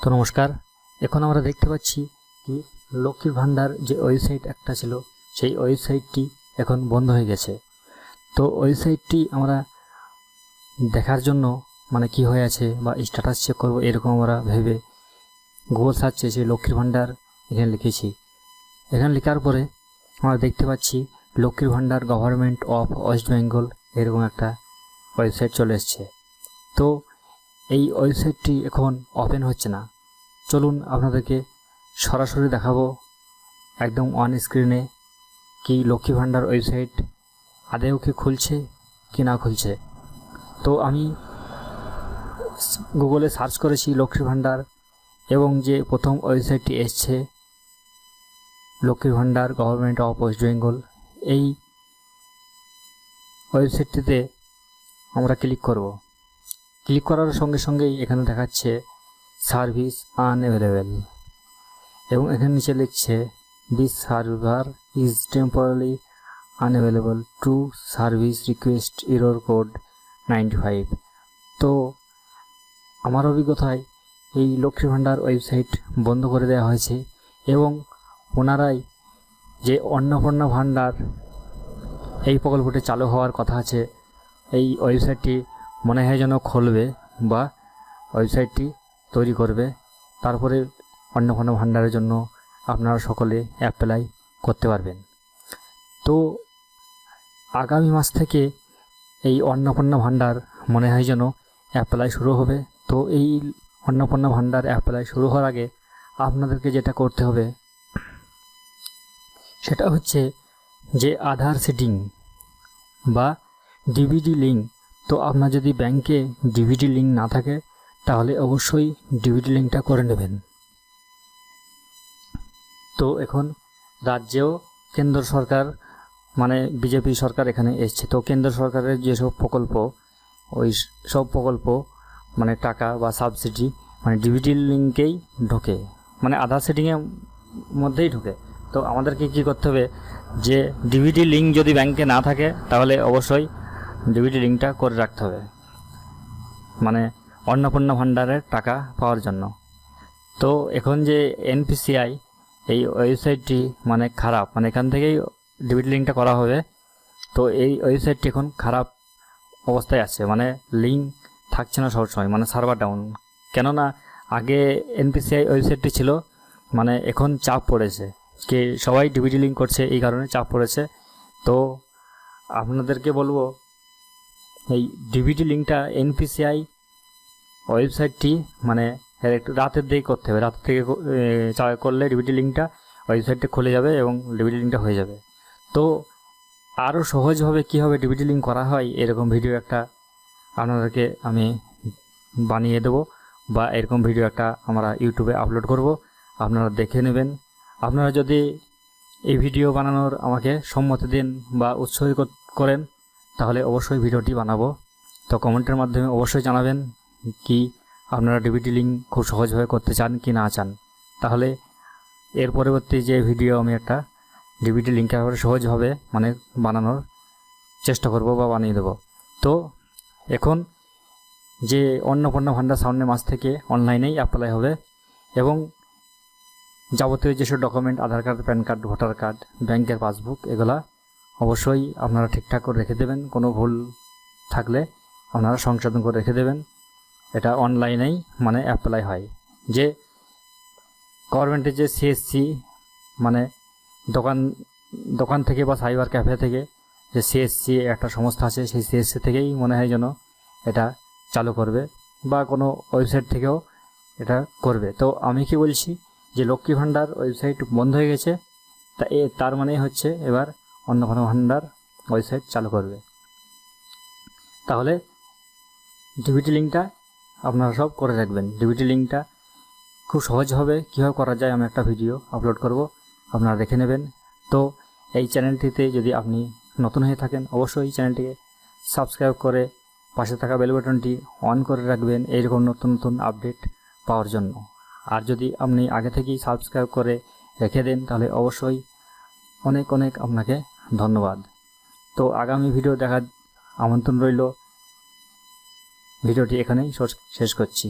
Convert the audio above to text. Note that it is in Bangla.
তো নমস্কার। এখন আমরা দেখতে পাচ্ছি কি লক্ষ্মীর ভান্ডার যে ওয়েবসাইট একটা ছিল সেই ওয়েবসাইটটি এখন বন্ধ হয়ে গেছে। তো ওয়েবসাইটটি আমরা দেখার জন্য মানে কি হয়ে আছে বা স্ট্যাটাস চেক করব এরকম আমরা ভেবে গুগল সার্চে সেই লক্ষ্মীর ভান্ডার এখানে লিখেছি। এখানে লেখার পরে আমরা দেখতে পাচ্ছি লক্ষ্মীর ভান্ডার গভর্নমেন্ট অফ ওয়েস্ট বেঙ্গল এরকম একটা ওয়েবসাইট চলে এসছে। তো এই ওয়েবসাইটটি এখন ওপেন হচ্ছে না। চলুন আপনাদেরকে সরাসরি দেখাবো একদম অন স্ক্রিনে কি লক্ষ্মী ভান্ডার ওয়েবসাইট আদেও কি খুলছে কি না খুলছে। তো আমি গুগলে সার্চ করেছি লক্ষ্মী ভান্ডার এবং যে প্রথম ওয়েবসাইটটি এসছে Lakshmi Bhandar government of West Bengal, এই ওয়েবসাইটটিতে আমরা ক্লিক করব। ক্লিক করার সঙ্গে সঙ্গেই এখানে দেখাচ্ছে সার্ভিস আনঅ্যাভেলেবেল এবং এখানে নিচে লিখছে this server is temporary unavailable to service request error code 95। তো আমার অভিজ্ঞতায় এই লক্ষ্মী ভান্ডার ওয়েবসাইট বন্ধ করে দেওয়া হয়েছে এবং ওনারাই যে অন্নপূর্ণা ভান্ডার এই প্রকল্পটি চালু হওয়ার কথা আছে এই ওয়েবসাইটটি মনে হয় যেন খুলবে বা ওয়েবসাইটটি তৈরি করবে, তারপরে অন্নপূর্ণা ভান্ডারের জন্য আপনারা সকলে অ্যাপ্লাই করতে পারবেন। তো আগামী মাস থেকে এই অন্নপূর্ণা ভান্ডার মনে হয় যেন অ্যাপ্লাই শুরু হবে। তো এই অন্নপূর্ণা ভান্ডার অ্যাপ্লাই শুরু হওয়ার আগে আপনাদেরকে যেটা করতে হবে সেটা হচ্ছে যে আধার সেটিং বা ডিবিটি লিঙ্ক। তো আপনার যদি ব্যাংকে ডিবিটি লিঙ্ক না থাকে তাহলে অবশ্যই ডিবিটি লিঙ্কটা করে নেবেন। তো এখন রাজ্যেও কেন্দ্র সরকার মানে বিজেপি সরকার এখানে এসছে। তো কেন্দ্র সরকারের যেসব প্রকল্প ওই সব প্রকল্প মানে টাকা বা সাবসিডি মানে ডিবিটি লিঙ্কেই ঢোকে, মানে আধার সেটিংয়ের মধ্যেই ঢোকে। তো আমাদেরকে কী করতে হবে যে ডিবিটি লিঙ্ক যদি ব্যাংকে না থাকে তাহলে অবশ্যই ডিবিটি লিঙ্কটা করে রাখতে হবে, মানে অন্নপূর্ণা ভান্ডারের টাকা পাওয়ার জন্য। তো এখন যে এনপিসিআই এই ওয়েবসাইটটি মানে খারাপ, মানে এখান থেকেই ডিবিটি লিঙ্কটা করা হবে। তো এই ওয়েবসাইটটি এখন খারাপ অবস্থায় আছে, মানে লিঙ্ক থাকছে না সবসময়, মানে সার্ভার ডাউন। কেননা আগে এনপিসিআই ওয়েবসাইটটি ছিল, মানে এখন চাপ পড়েছে কি সবাই ডিবিটি লিঙ্ক করছে, এই কারণে চাপ পড়েছে। তো আপনাদেরকে বলবো এই ডিবিটি লিঙ্কটা এনপিসিআই ওয়েবসাইটটি মানে একটু রাতের দিকে করতে হবে। রাত থেকে করলে ডিবিটি লিঙ্কটা ওয়েবসাইটটা খুলে যাবে এবং ডিবিটি লিঙ্কটা হয়ে যাবে। তো আরও সহজভাবে কীভাবে ডিবিটি লিঙ্ক করা হয় এরকম ভিডিও একটা আপনাদেরকে আমি বানিয়ে দেবো বা এরকম ভিডিও একটা আমরা ইউটিউবে আপলোড করব, আপনারা দেখে নেবেন। আপনারা যদি এই ভিডিও বানানোর আমাকে সম্মতি দিন বা উৎসাহ করেন তাহলে অবশ্যই ভিডিওটি বানাবো। তো কমেন্টের মাধ্যমে অবশ্যই জানাবেন কি আপনারা ডিবিটি লিঙ্ক খুব সহজভাবে করতে চান কি না চান। তাহলে এর পরবর্তী যে ভিডিও আমি একটা ডিবিটি লিঙ্কের ব্যাপারে সহজভাবে মানে বানানোর চেষ্টা করব বা বানিয়ে দেবো। তো এখন যে অন্নপূর্ণা ভান্ডার সামনের মাস থেকে অনলাইনেই অ্যাপ্লাই হবে এবং যাবতীয় যেসব document Aadhaar card, PAN card, voter card, ব্যাংকের পাসবুক এগুলা অবশ্যই আপনারা ঠিকঠাক করে রেখে দেবেন। কোনো ভুল থাকলে আপনারা সংশোধন করে রেখে দেবেন। এটা অনলাইনেই মানে অ্যাপ্লাই হয়। যে গভর্নমেন্টের যে সিএসসি মানে দোকান থেকে বা সাইবার ক্যাফে থেকে যে সিএসসি একটা সংস্থা আছে সেই সিএসসি থেকেই মনে হয় যেন এটা চালু করবে বা কোনো ওয়েবসাইট থেকেও এটা করবে। তো আমি কি বলছি যে লক্ষ্মী ভান্ডার ওয়েবসাইট বন্ধ হয়ে গেছে, তার মানে হচ্ছে এবার অন্নপূর্ণা ভান্ডার ওয়েবসাইট চালু করবে। তাহলে ডিবিটি লিঙ্কটা আপনারা সব করে রাখবেন। ডিবিটি লিঙ্কটা খুব সহজ হবে, কীভাবে করা যায় আমি একটা ভিডিও আপলোড করব, আপনারা দেখে নেবেন। তো এই চ্যানেলটিতে যদি আপনি নতুন হয়ে থাকেন অবশ্যই এই চ্যানেলটিকে সাবস্ক্রাইব করে পাশে থাকা বেল বাটনটি অন করে রাখবেন এইরকম নতুন নতুন আপডেট পাওয়ার জন্য। আর যদি আপনি আগে থেকেই সাবস্ক্রাইব করে রেখে দেন তাহলে অবশ্যই অনেক অনেক আপনাকে ধন্যবাদ। তো আগামী ভিডিও দেখার আমন্ত্রণ রইল। ভিডিওটি এখানেই শেষ করছি।